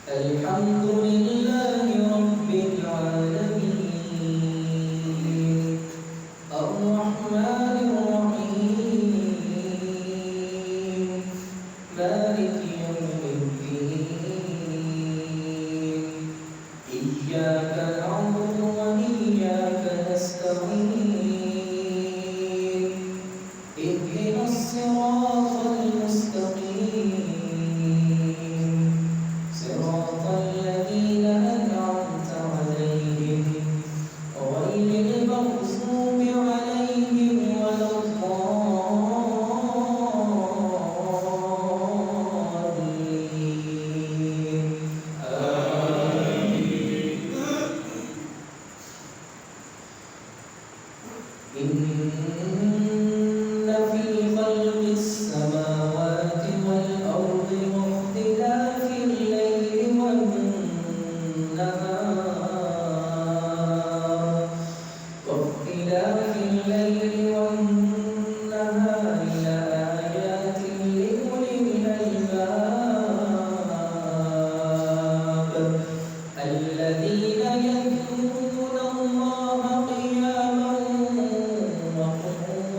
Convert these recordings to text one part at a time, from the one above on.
الحمد لله رب العالمين الرحمن الرحيم مالك يوم الدين إياك نعبد وإياك نستعين اهدنا الصراط المستقيم صراط الذين أنعمت عليهم غير المغضوب عليهم ولا الضالين آمين. إن في خلق السماوات والأرض واختلاف الليل والنهار لآيات لأولي الألباب الذين يذكرون الله قياما وقعودا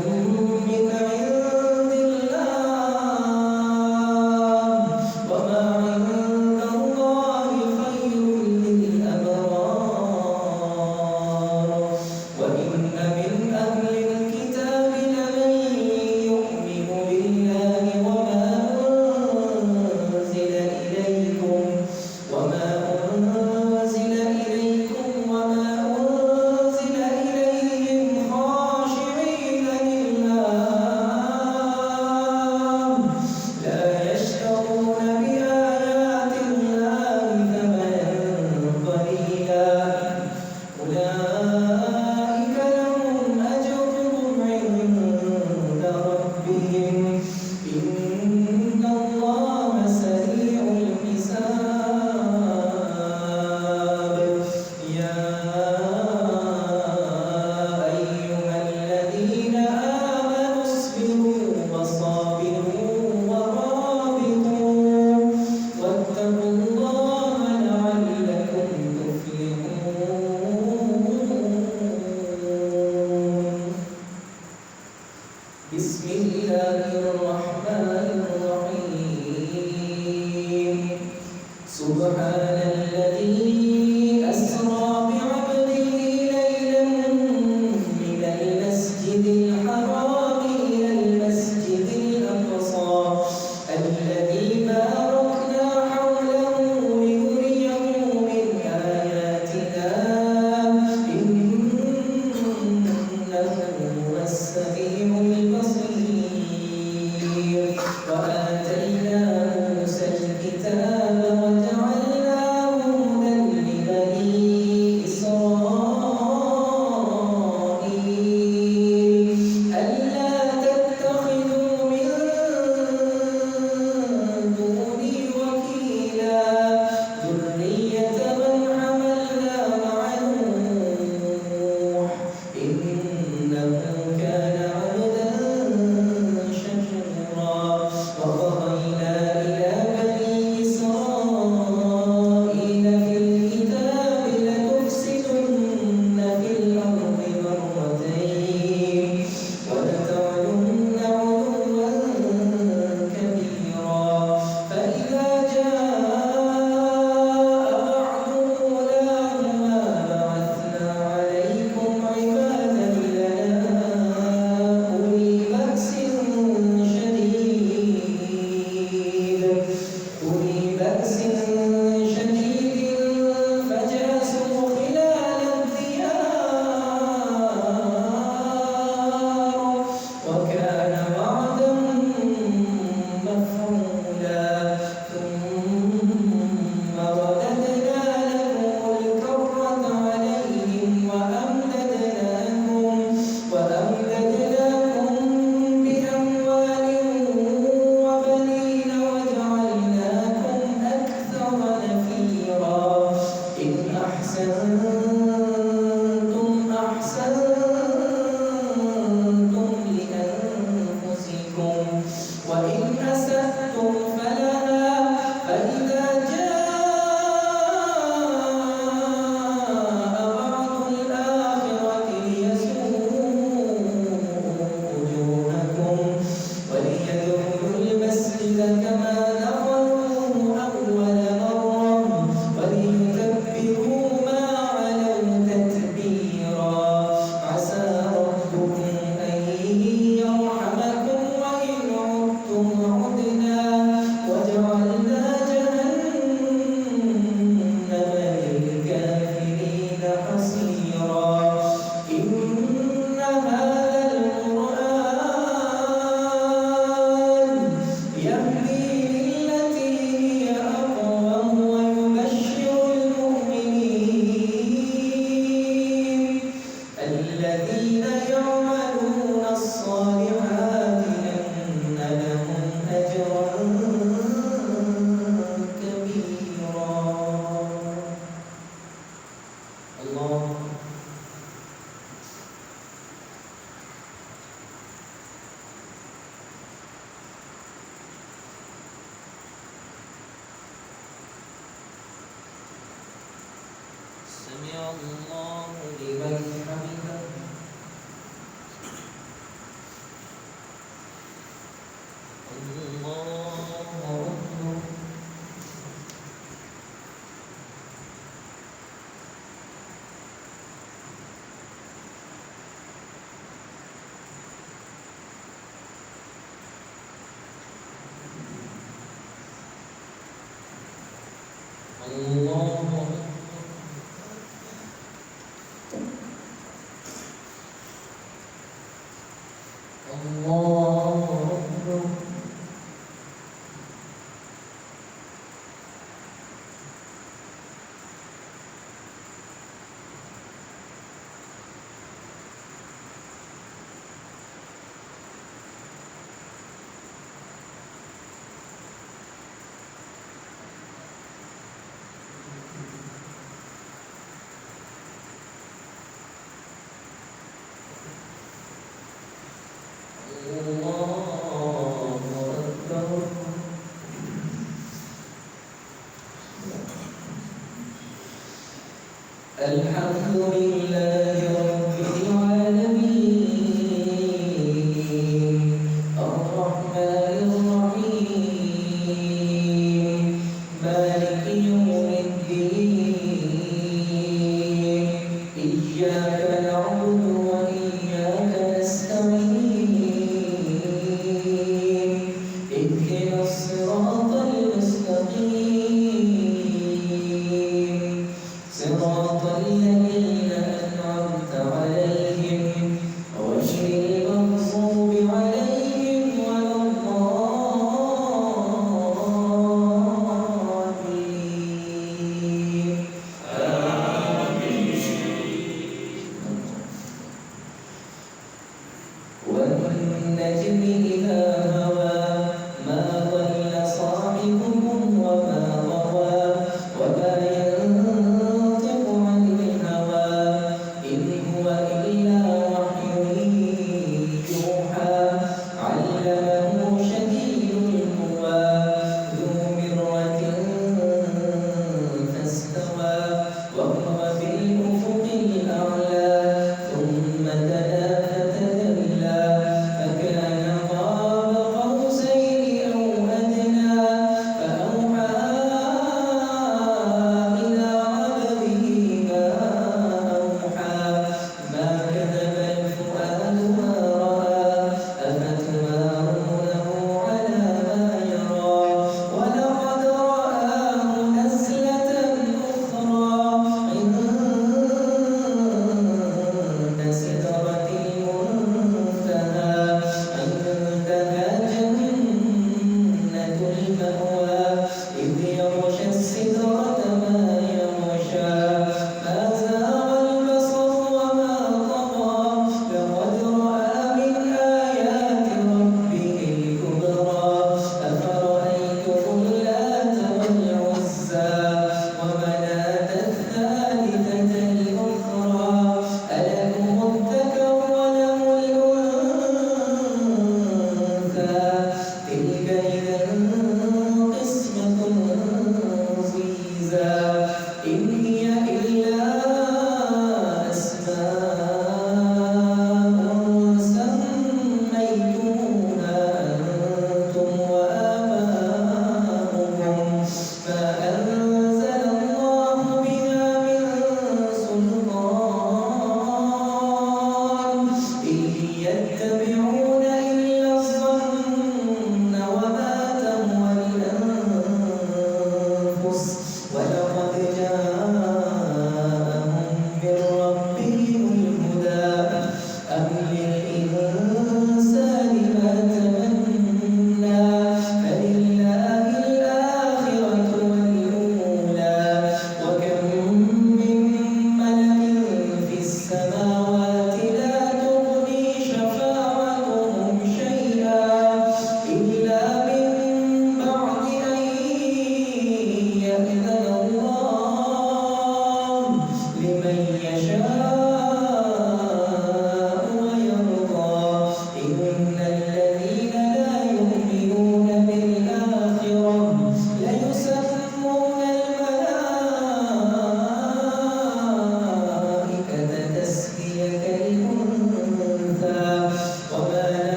من عند الله وما عند الله خير للأبرار وإن من أهل الكتاب لمن يؤمن بالله وما أنزل إليكم وما أنزل إليهم خاشعين لله لا يشترون بآيات الله ثمنا قليلا أولئك لهم أجرهم عند ربهم إن الله سريع الحساب يا أيها الذين آمنوا اصبروا وصابروا ورابطوا واتقوا الله لعلكم تفلحون بسم الله الرحمن الرحيم سبحان الذي أسرى بعبده ليلا من المسجد الحرام إلى المسجد الأقصى الذي باركنا حوله لنريه من آياتنا إنه هو السميع البصير وآتينا موسى الكتاب وجعلناه هدى الله أكبر. الحمد لله رب العالمين الرحمن الرحيم مالك يوم الدين إياك نعبد وإياك نستعين اهدنا الصراط المستقيم صراط الذين أنعمت عليهم غير المغضوب عليهم ولا الضالين آمين. والنجم إذا هوى ما ضل صاحبكم وما غوى وما ينطق عن الهوى إن هو إلا وحي يوحى علمه شديد القوى ذو مرة فاستوى وهو بالأفق الأعلى ثم دنا فتدلى فكان قاب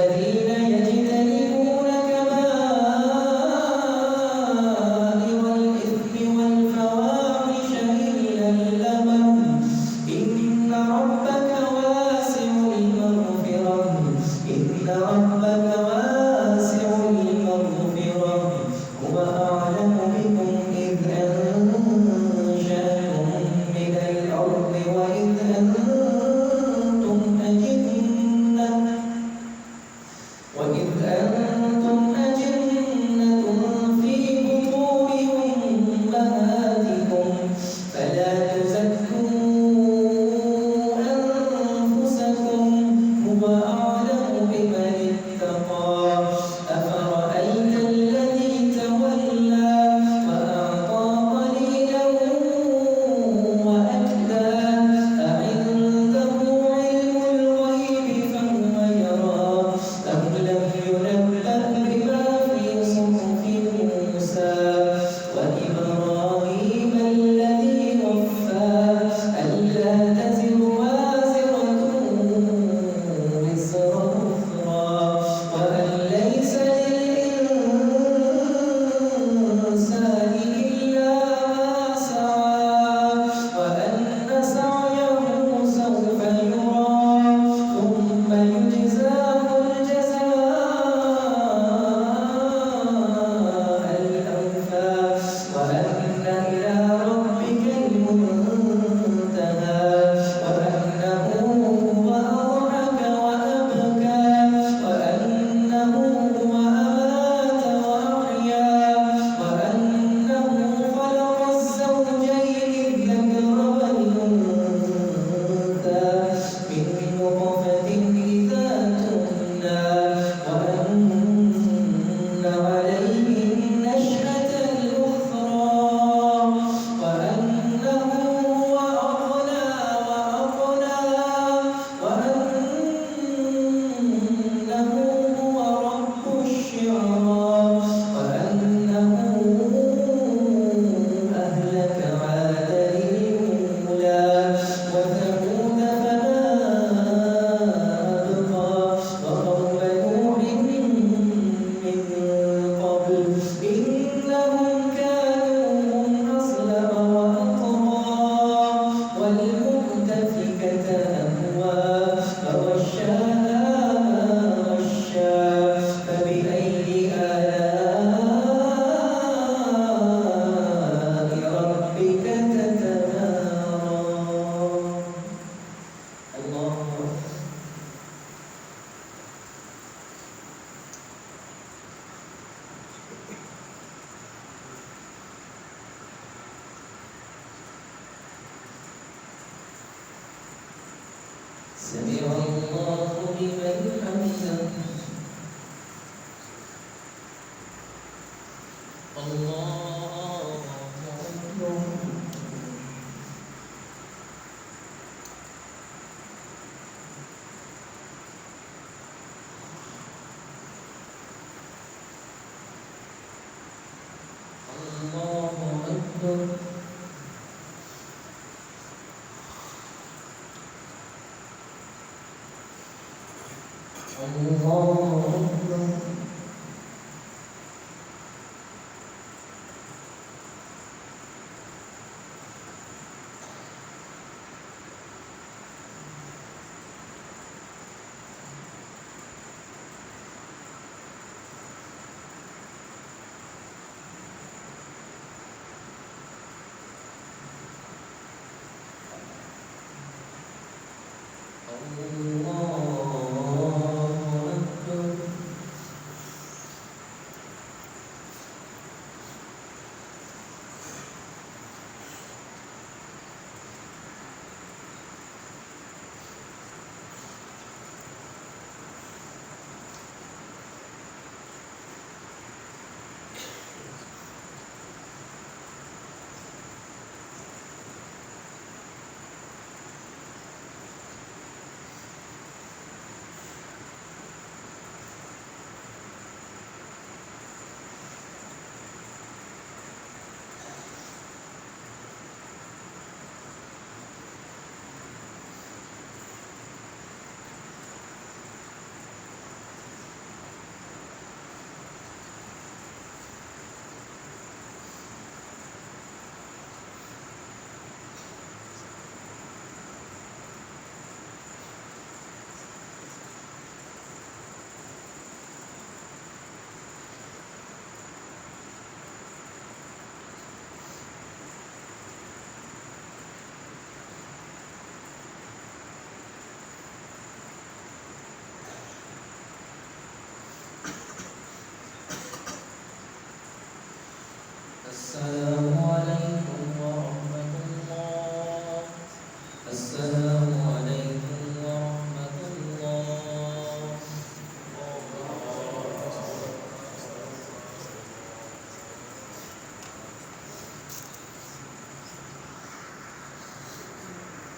والذين يجتنبون كبائر الإثم والفواحش إلا اللمم إن ربك واسع المغفرة هو أعلم بكم إذ أنشأكم من الأرض وإذ أنتم أجنة في بطون أمهاتكم فلا تزكوا أنفسكم هو أعلم بمن اتقى أفرأيت الذي تولى وأعطى قليلا وأكدى أعنده علم الغيب فهو يرى أم لم ينبأ بما في صحف موسى وإبراهيم الذي وفى ألا تزر وازرة وزر أخرى وأن ليس للإنسان إلا ما سعى وأن سعيه سوف يرى ثم يجزاه الجزاء الأوفى وأن إلى ربك المنتهى وأنه هو أضحك وأبكى وأنه هو أمات وأحيا وأنه خلق الزوجين الذكر والأنثى من نطفة إذا تمنى وأن عليه النشأة الأخرى وأنه هو أغنى وأقنى وأنه هو رب الشعرى وأنه أهلك عادا الأولى وثمود فما أبقى وقوم نوح من قبل إنهم كانوا هم أظلم وأطغى والمؤتفكة أهوى فغشاها ما غشى فبأي آلاء ربك تتمارى الله أكبر سمع الله لمن حمده الله أكبر الله أكبر